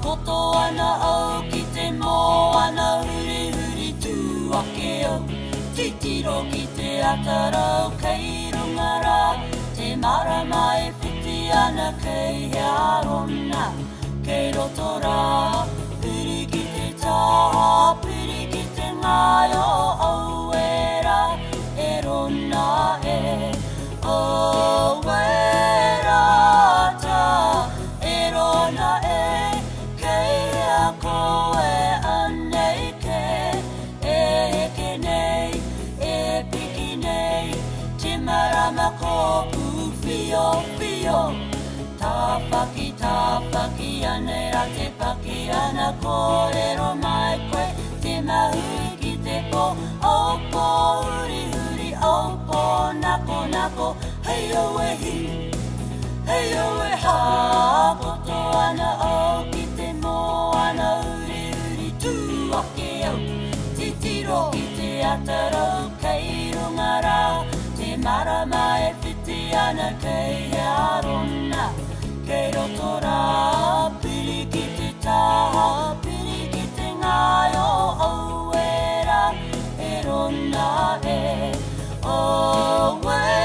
koto ana au ki te mō ana huri huri tū ake au. Titiro ki te atarau kei runga rā, te marama e whiti ana kei he arona. Kei roto rā, piri ki te taha, piri ki te ngai o au e rā, e rona e. Au e rā tā, e rona e, kei a koe anei ke. E heke nei, e piki nei, te marama kopu whio whio. Tāwhaki ane rā te paki ana kōrero mai koe. Te mahui ki te pō, aupo huri huri, aupo nako nako. Hei au e hi, hei au e hā, koto ana au ki te mō ana huri huri tū ake au. Titiro ki te atarau kei runga rā, te marama e whiti ana kei arona. Kei roto rā, piri ki te taha, piri ki te ngai o au e rā, e rona e. Au e